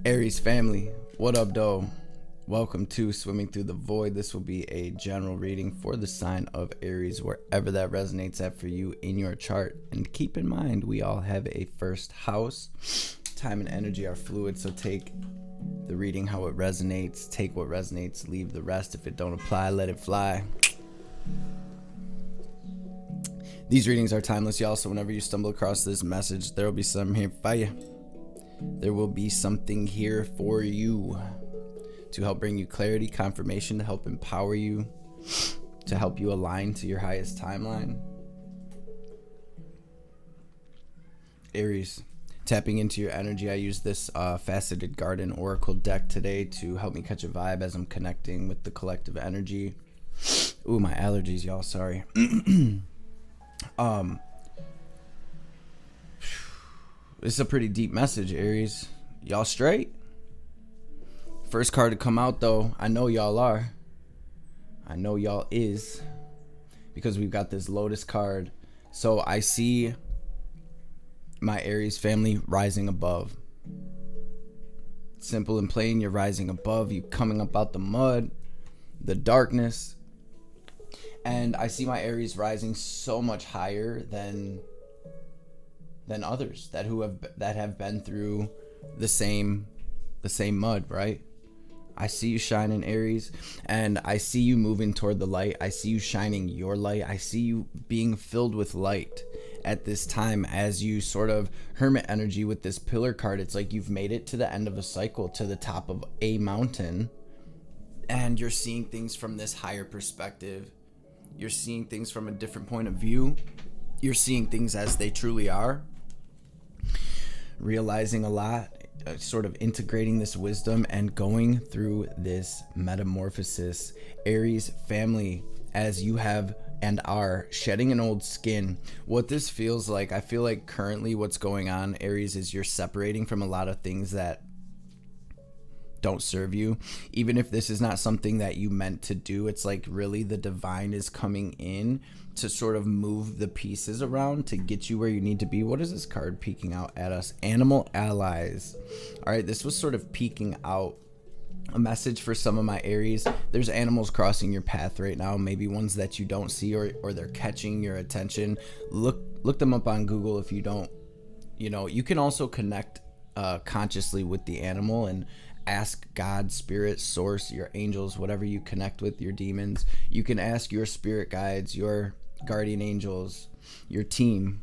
Aries family, what up, though? Welcome to Swimming Through the Void. This will be a general reading for the sign of Aries, wherever that resonates at for you in your chart. And keep in mind, we all have a first house. Time and energy are fluid, so take the reading how it resonates. Take what resonates, leave the rest. If it don't apply, let it fly. These readings are timeless, y'all, so whenever you stumble across this message, there will be something here for you. There will be something here for you to help bring you clarity, confirmation, to help empower you, to help you align to your highest timeline. Aries, tapping into your energy. I use this Faceted Garden Oracle deck today to help me catch a vibe as I'm connecting with the collective energy. Ooh, my allergies, y'all, sorry. This is a pretty deep message, Aries. Y'all straight? First card to come out, though, I know y'all are. I know y'all is. Because we've got this Lotus card. So I see my Aries family rising above. Simple and plain, you're rising above. You coming up out the mud, the darkness. And I see my Aries rising so much higher than others that have been through the same mud, right? I see you shining, Aries, and I see you moving toward the light. I see you shining your light. I see you being filled with light at this time as you sort of hermit energy with this pillar card. It's like you've made it to the end of a cycle, to the top of a mountain, and you're seeing things from this higher perspective. You're seeing things from a different point of view. You're seeing things as they truly are. Realizing a lot, sort of integrating this wisdom and going through this metamorphosis. Aries family, as you have and are shedding an old skin. What this feels like, I feel like currently what's going on, Aries, is you're separating from a lot of things that don't serve you. Even if this is not something that you meant to do, it's like really the divine is coming in to sort of move the pieces around to get you where you need to be. What is this card peeking out at us? Animal allies. All right, this was sort of peeking out a message for some of my Aries. There's animals crossing your path right now, maybe ones that you don't see, or they're catching your attention. Look them up on Google if you don't. You can also connect consciously with the animal and ask God, spirit, source, your angels, whatever you connect with, your demons. You can ask your spirit guides, your guardian angels, your team,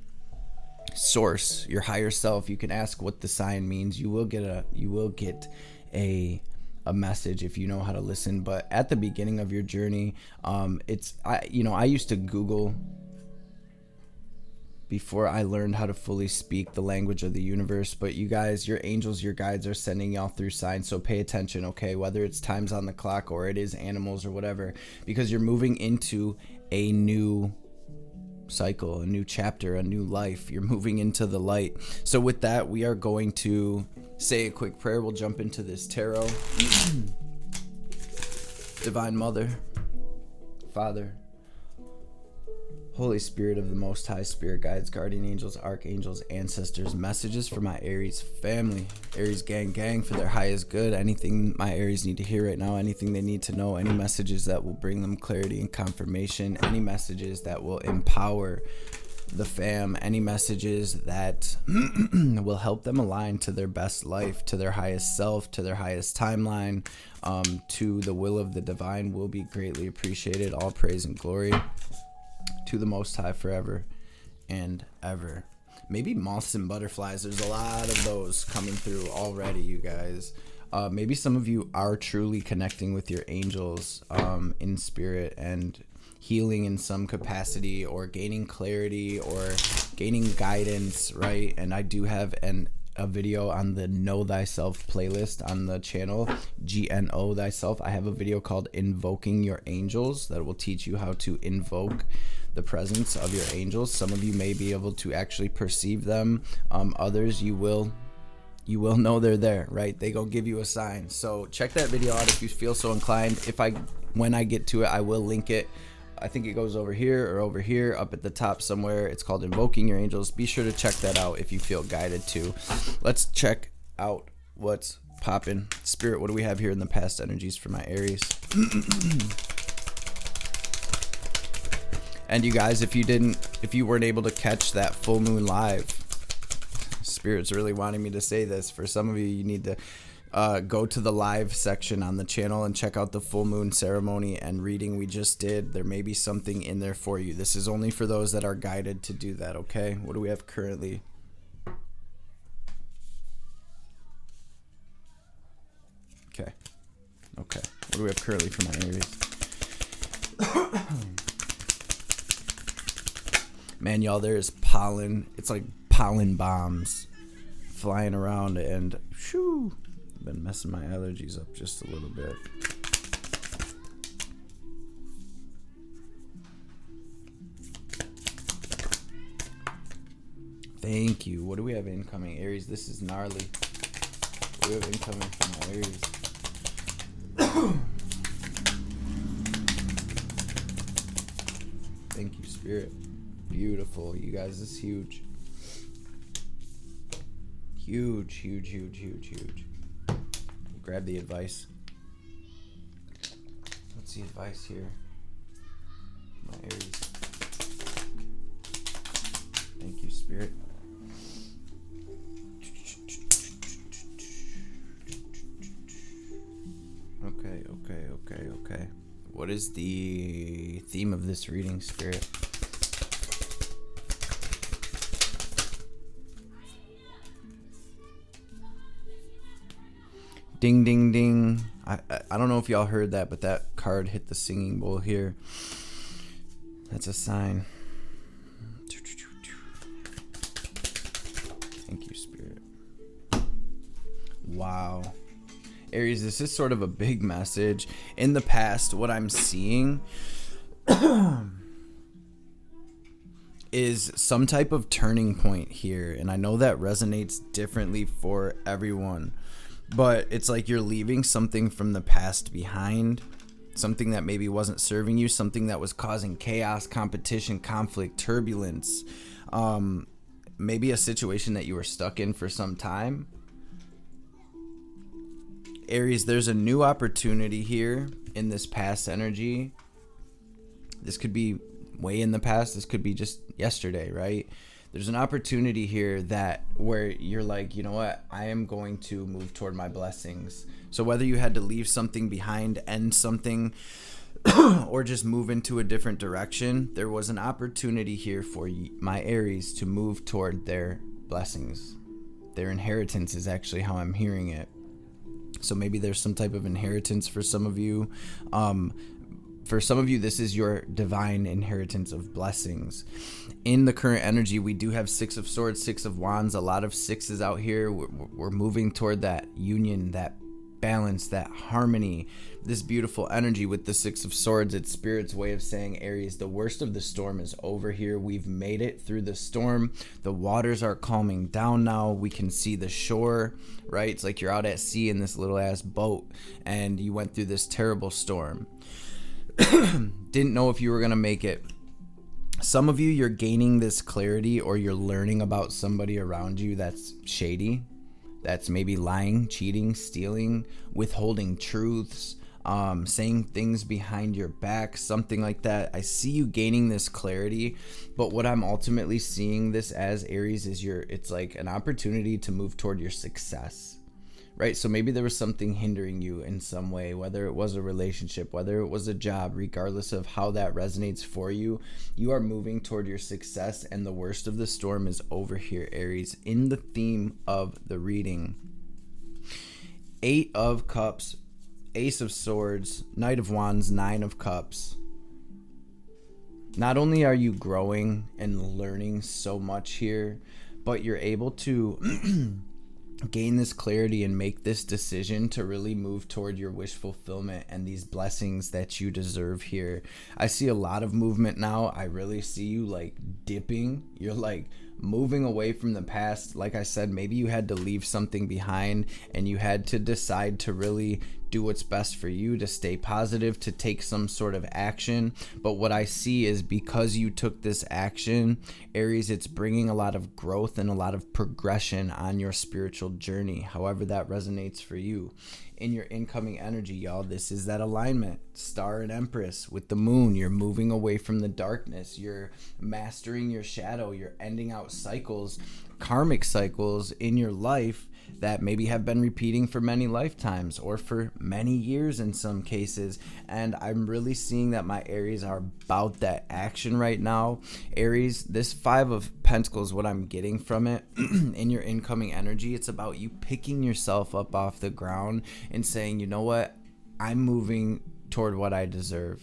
source, your higher self. You can ask what the sign means. You will get a message if you know how to listen. But at the beginning of your journey, I used to Google before I learned how to fully speak the language of the universe. But you guys, your angels, your guides are sending y'all through signs. So pay attention, okay? Whether it's times on the clock or it is animals or whatever, because you're moving into a new cycle, a new chapter, a new life. You're moving into the light. So with that, we are going to say a quick prayer. We'll jump into this tarot. Divine Mother, Father, Holy Spirit of the Most High, spirit guides, guardian angels, archangels, ancestors, messages for my Aries family, Aries gang for their highest good. Anything my Aries need to hear right now, anything they need to know, any messages that will bring them clarity and confirmation, any messages that will empower the fam, any messages that will help them align to their best life, to their highest self, to their highest timeline, to the will of the divine will be greatly appreciated. All praise and glory to the Most High forever and ever. Maybe moths and butterflies. There's a lot of those coming through already, you guys. Maybe some of you are truly connecting with your angels in spirit and healing in some capacity, or gaining clarity, or gaining guidance, right? And I do have a video on the Know Thyself playlist on the channel, GNO Thyself. I have a video called Invoking Your Angels that will teach you how to invoke the presence of your angels. Some of you may be able to actually perceive them. Others you will know they're there, right? They gonna give you a sign. So check that video out if you feel so inclined. When I get to it, I will link it. I think it goes over here or over here up at the top somewhere. It's called Invoking Your Angels. Be sure to check that out if you feel guided to. Let's check out what's popping. Spirit, what do we have here in the past energies for my Aries? And you guys, if you weren't able to catch that full moon live, Spirit's really wanting me to say this. For some of you, you need to go to the live section on the channel and check out the full moon ceremony and reading we just did. There may be something in there for you. This is only for those that are guided to do that, okay? What do we have currently? Okay. What do we have currently for my Aries? Man, y'all, there is pollen. It's like pollen bombs flying around, and shoo, been messing my allergies up just a little bit. Thank you. What do we have incoming, Aries? This is gnarly. What do we have incoming from my Aries? Thank you, Spirit. Beautiful. You guys, this is huge. Huge. Grab the advice. What's the advice here? My Aries. Thank you, Spirit. Okay. What is the theme of this reading, Spirit? Ding, ding, ding. I don't know if y'all heard that, but that card hit the singing bowl here. That's a sign. Thank you, Spirit. Wow. Aries, this is sort of a big message. In the past, what I'm seeing is some type of turning point here. And I know that resonates differently for everyone. But it's like you're leaving something from the past behind, something that maybe wasn't serving you, something that was causing chaos, competition, conflict, turbulence, maybe a situation that you were stuck in for some time. Aries, there's a new opportunity here in this past energy. This could be way in the past. This could be just yesterday, right? There's an opportunity here where you're like, you know what? I am going to move toward my blessings. So whether you had to leave something behind, end something, or just move into a different direction, there was an opportunity here for my Aries to move toward their blessings. Their inheritance is actually how I'm hearing it. So maybe there's some type of inheritance for some of you. For some of you, this is your divine inheritance of blessings. In the current energy, we do have Six of Swords, Six of Wands, a lot of sixes out here. We're moving toward that union, that balance, that harmony, this beautiful energy with the Six of Swords. It's Spirit's way of saying, Aries, the worst of the storm is over here. We've made it through the storm. The waters are calming down now. We can see the shore, right? It's like you're out at sea in this little ass boat and you went through this terrible storm. Didn't know if you were going to make it. Some of you, you're gaining this clarity, or you're learning about somebody around you that's shady, that's maybe lying, cheating, stealing, withholding truths, saying things behind your back, something like that. I see you gaining this clarity, but what I'm ultimately seeing this as, Aries, is it's like an opportunity to move toward your success. Right? So maybe there was something hindering you in some way, whether it was a relationship, whether it was a job, regardless of how that resonates for you, you are moving toward your success, and the worst of the storm is over here, Aries. In the theme of the reading, 8 of Cups, Ace of Swords, Knight of Wands, 9 of Cups. Not only are you growing and learning so much here, but you're able to gain this clarity and make this decision to really move toward your wish fulfillment and these blessings that you deserve here. I see a lot of movement now. I really see you like dipping. You're like moving away from the past. Like I said, maybe you had to leave something behind and you had to decide to really do what's best for you, to stay positive, to take some sort of action. But what I see is, because you took this action, Aries, it's bringing a lot of growth and a lot of progression on your spiritual journey, however that resonates for you. In your incoming energy, y'all, this is that alignment, star and empress with the moon. You're moving away from the darkness, you're mastering your shadow, you're ending out cycles, karmic cycles in your life that maybe have been repeating for many lifetimes or for many years in some cases. And I'm really seeing that my Aries are about that action right now. Aries, this 5 of Pentacles, what I'm getting from it in your incoming energy, it's about you picking yourself up off the ground and saying, you know what, I'm moving toward what I deserve.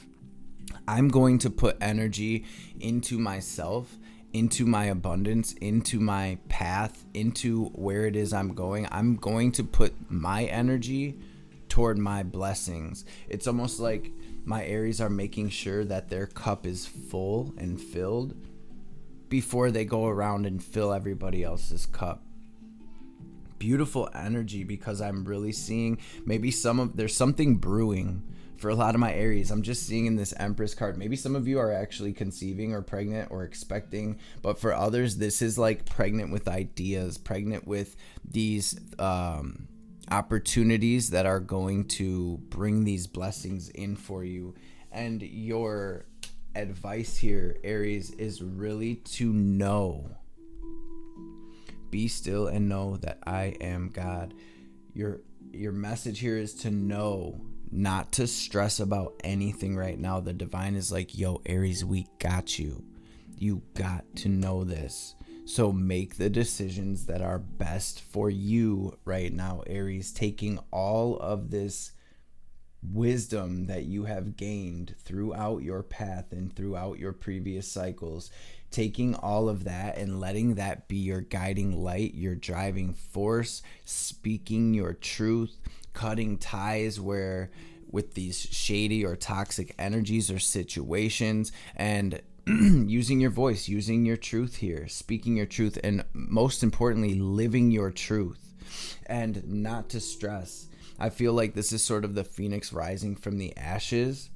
I'm going to put energy into myself, into my abundance, into my path, into where it is I'm going. I'm going to put my energy toward my blessings. It's almost like my Aries are making sure that their cup is full and filled before they go around and fill everybody else's cup. Beautiful energy, because I'm really seeing maybe there's something brewing for a lot of my Aries. I'm just seeing in this Empress card, maybe some of you are actually conceiving or pregnant or expecting, but for others, this is like pregnant with ideas, pregnant with these opportunities that are going to bring these blessings in for you. And your advice here, Aries, is really to know. Be still and know that I am God. Your message here is to know, not to stress about anything right now. The divine is like, yo, Aries, we got you. You got to know this. So make the decisions that are best for you right now, Aries, taking all of this wisdom that you have gained throughout your path and throughout your previous cycles, taking all of that and letting that be your guiding light, your driving force, speaking your truth, cutting ties with these shady or toxic energies or situations, and using your voice, using your truth here, speaking your truth, and most importantly, living your truth, and not to stress. I feel like this is sort of the phoenix rising from the ashes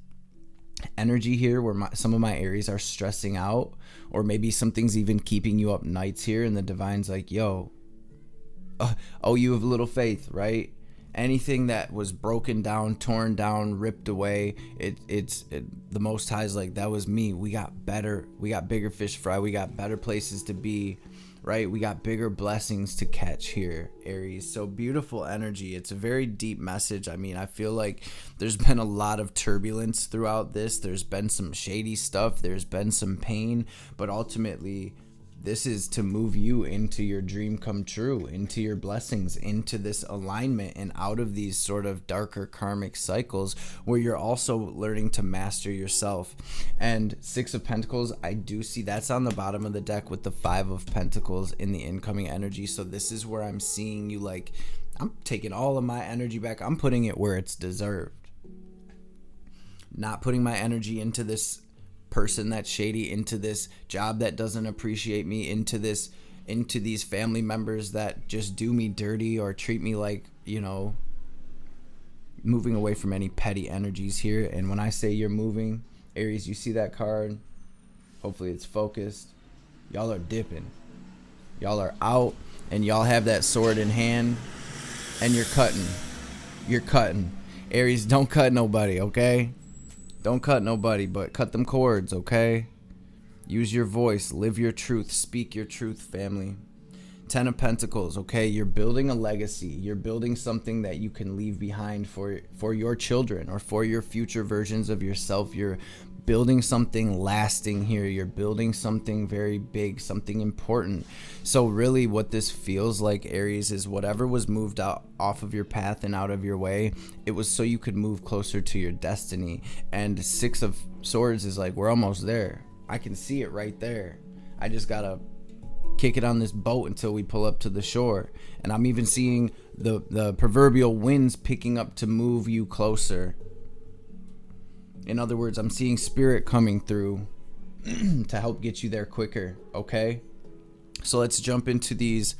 energy here, where some of my Aries are stressing out, or maybe something's even keeping you up nights here, and the divine's like, yo, you have little faith, right? Anything that was broken down, torn down, ripped away, the Most High's like, that was me. We got bigger fish to fry, we got better places to be, right? We got bigger blessings to catch here, Aries. So beautiful energy. It's a very deep message. I mean, I feel like there's been a lot of turbulence throughout this. There's been some shady stuff. There's been some pain. But ultimately, this is to move you into your dream come true, into your blessings, into this alignment, and out of these sort of darker karmic cycles where you're also learning to master yourself. And 6 of Pentacles, I do see that's on the bottom of the deck with the 5 of Pentacles in the incoming energy. So this is where I'm seeing you like, I'm taking all of my energy back. I'm putting it where it's deserved. Not putting my energy into this person that's shady, into this job that doesn't appreciate me, into these family members that just do me dirty or treat me like, moving away from any petty energies here. And when I say you're moving, Aries, you see that card, hopefully it's focused, y'all are dipping, y'all are out, and y'all have that sword in hand, and you're cutting. Aries, don't cut nobody, okay? Don't cut nobody, but cut them cords, okay? Use your voice, live your truth, speak your truth, family. 10 of Pentacles, okay? You're building a legacy. You're building something that you can leave behind for your children or for your future versions of yourself. You're building something lasting here. You're building something very big, something important. So really what this feels like, Aries, is whatever was moved out off of your path and out of your way, it was so you could move closer to your destiny. And 6 of Swords is like, we're almost there. I can see it right there. I just gotta kick it on this boat until we pull up to the shore. And I'm even seeing the proverbial winds picking up to move you closer. In other words, I'm seeing spirit coming through to help get you there quicker, okay? So let's jump into these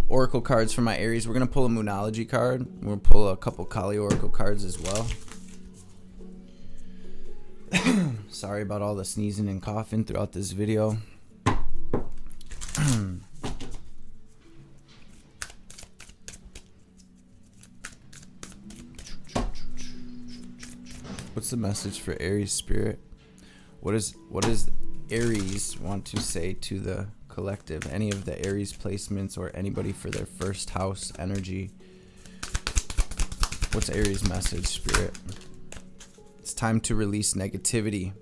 oracle cards for my Aries. We're going to pull a Moonology card. We're going to pull a couple Kali oracle cards as well. Sorry about all the sneezing and coughing throughout this video. What's the message for Aries spirit? What does Aries want to say to the collective? Any of the Aries placements or anybody for their first house energy? What's Aries message, spirit? It's time to release negativity.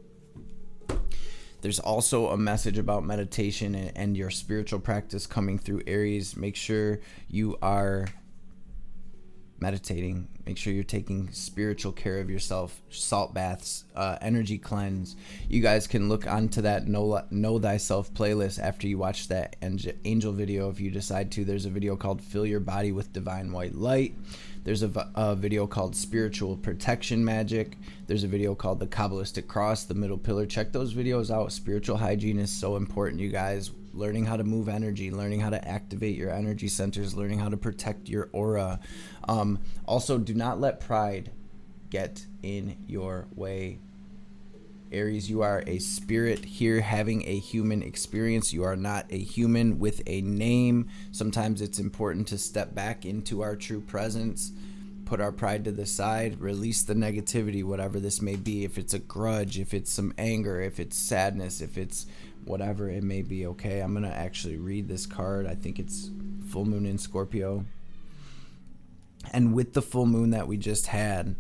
There's also a message about meditation and your spiritual practice coming through, Aries. Make sure you are meditating. Make sure you're taking spiritual care of yourself. Salt baths, energy cleanse. You guys can look onto that Know Thyself playlist after you watch that angel video if you decide to. There's a video called Fill Your Body with Divine White Light. There's a video called Spiritual Protection Magic. There's a video called The Kabbalistic Cross, The Middle Pillar. Check those videos out. Spiritual hygiene is so important, you guys. Learning how to move energy, learning how to activate your energy centers, learning how to protect your aura. Also, do not let pride get in your way. Aries, you are a spirit here having a human experience. You are not a human with a name. Sometimes it's important to step back into our true presence, put our pride to the side, release the negativity, whatever this may be. If it's a grudge, if it's some anger, if it's sadness, if it's whatever it may be, okay? I'm going to actually read this card. I think it's full moon in Scorpio. And with the full moon that we just had,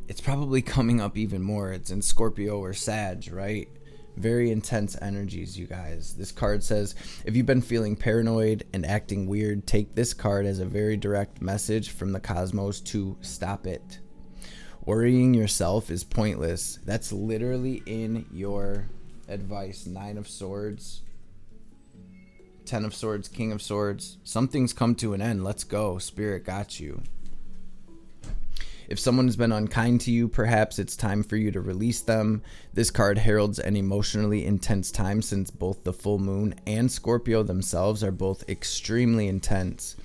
it's probably coming up even more. It's in Scorpio or Sag, right? Very intense energies, you guys. This card says, if you've been feeling paranoid and acting weird, take this card as a very direct message from the cosmos to stop it. Worrying yourself is pointless. That's literally in your advice. 9 of Swords, 10 of Swords, King of Swords. Something's come to an end. Let's go. Spirit got you. If someone has been unkind to you, perhaps it's time for you to release them. This card heralds an emotionally intense time since both the full moon and Scorpio themselves are both extremely intense.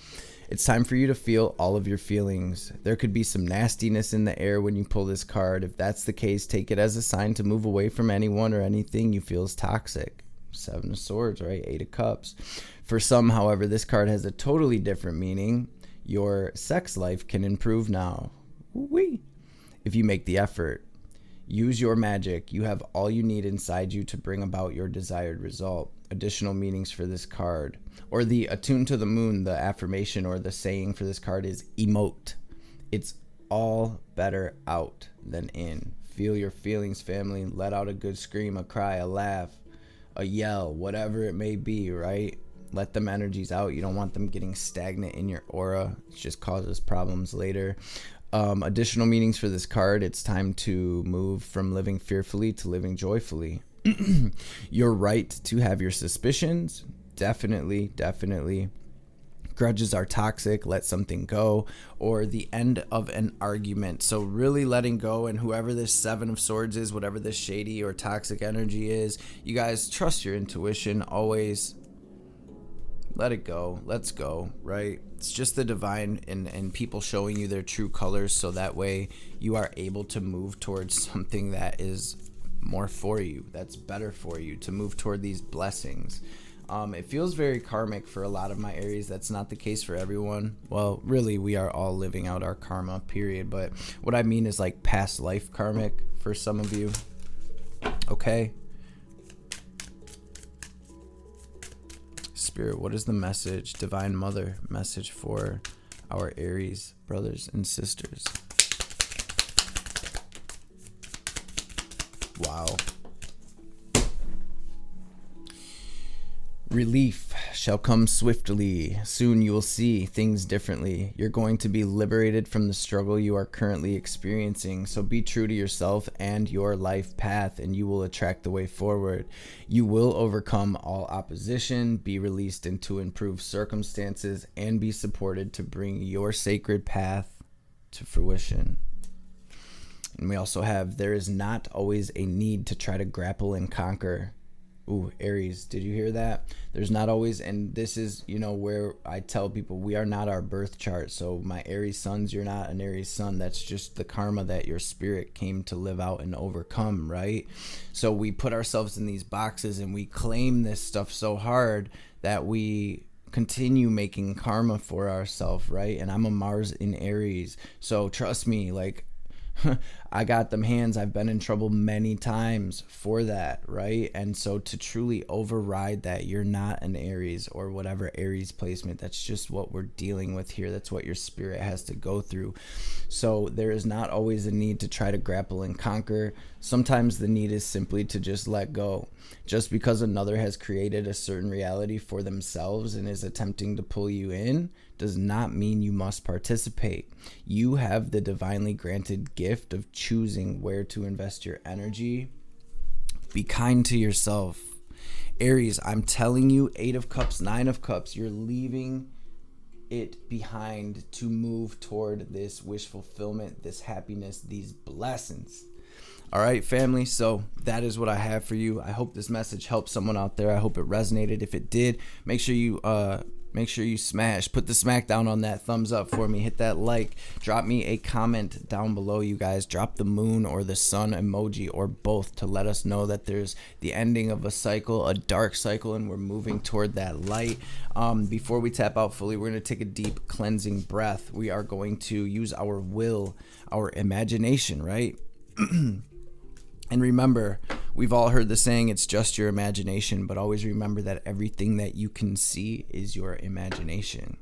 It's time for you to feel all of your feelings. There could be some nastiness in the air when you pull this card. If that's the case, take it as a sign to move away from anyone or anything you feel is toxic. 7 of Swords, right? 8 of Cups. For some, however, this card has a totally different meaning. Your sex life can improve now. Wee. If you make the effort, use your magic. You have all you need inside you to bring about your desired result. Additional meanings for this card, or the attune to the moon, the affirmation or the saying for this card is emote. It's all better out than in. Feel your feelings, family. Let out a good scream, a cry, a laugh, a yell, whatever it may be, right? Let them energies out. You don't want them getting stagnant in your aura. It just causes problems later. Additional meanings for this card. It's time to move from living fearfully to living joyfully. You're right to have your suspicions. Definitely. Grudges are toxic. Let something go. Or the end of an argument. So really letting go, and whoever this 7 of Swords is, whatever this shady or toxic energy is, you guys trust your intuition. Always let it go. Let's go, right? It's just the divine and people showing you their true colors, so that way you are able to move towards something that is more for you, that's better for you, to move toward these blessings. It feels very karmic for a lot of my Aries. That's not the case for everyone. Well, really, we are all living out our karma, period. But what I mean is like past life karmic for some of you. Okay? Spirit, what is the message, Divine Mother message for our Aries brothers and sisters? Wow. Relief shall come swiftly. Soon you will see things differently. You're going to be liberated from the struggle you are currently experiencing. So be true to yourself and your life path, and you will attract the way forward. You will overcome all opposition, be released into improved circumstances, and be supported to bring your sacred path to fruition. And we also have, there is not always a need to try to grapple and conquer. Ooh, Aries, did you hear that? There's not always, and this is, where I tell people we are not our birth chart. So my Aries sons, you're not an Aries son. That's just the karma that your spirit came to live out and overcome, right? So we put ourselves in these boxes and we claim this stuff so hard that we continue making karma for ourselves, right? And I'm a Mars in Aries. So trust me, like, I got them hands. I've been in trouble many times for that, right? And so to truly override that, you're not an Aries or whatever Aries placement. That's just what we're dealing with here. That's what your spirit has to go through. So there is not always a need to try to grapple and conquer. Sometimes the need is simply to just let go. Just because another has created a certain reality for themselves and is attempting to pull you in does not mean you must participate. You have the divinely granted gift of choosing where to invest your energy. Be kind to yourself. Aries, I'm telling you, 8 of Cups, 9 of Cups, you're leaving it behind to move toward this wish fulfillment, this happiness, these blessings. All right, family. So that is what I have for you. I hope this message helped someone out there. I hope it resonated. If it did, make sure you put the smack down on that thumbs up for me. Hit that like. Drop me a comment down below, you guys. Drop the moon or the sun emoji or both to let us know that there's the ending of a cycle, a dark cycle, and we're moving toward that light. Before we tap out fully, we're going to take a deep cleansing breath. We are going to use our will, our imagination, right? And remember, we've all heard the saying, it's just your imagination, but always remember that everything that you can see is your imagination.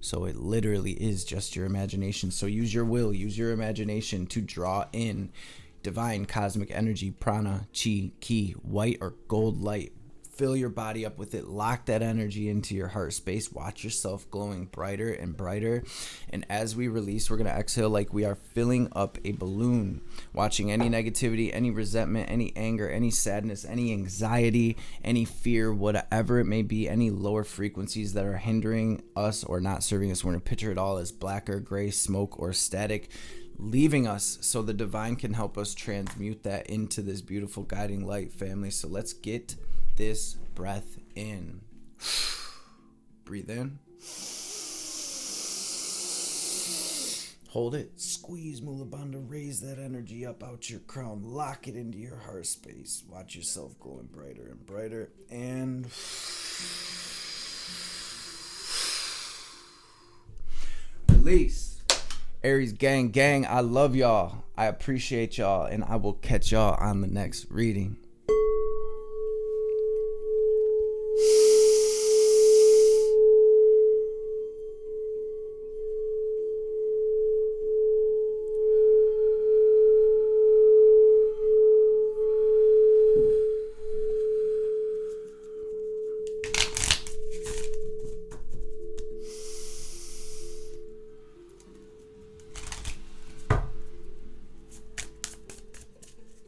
So it literally is just your imagination. So use your will, use your imagination to draw in divine cosmic energy, prana, chi, ki, white or gold light. Fill your body up with it. Lock that energy into your heart space. Watch yourself glowing brighter and brighter. And as we release, we're going to exhale like we are filling up a balloon. Watching any negativity, any resentment, any anger, any sadness, any anxiety, any fear, whatever it may be, any lower frequencies that are hindering us or not serving us. We're going to picture it all as black or gray, smoke or static, leaving us so the divine can help us transmute that into this beautiful guiding light, family. So let's get this breath in. Breathe in. Hold it. Squeeze Mula Bandha. Raise that energy up out your crown. Lock it into your heart space. Watch yourself glowing brighter and brighter. And release. Aries gang, I love y'all. I appreciate y'all. And I will catch y'all on the next reading.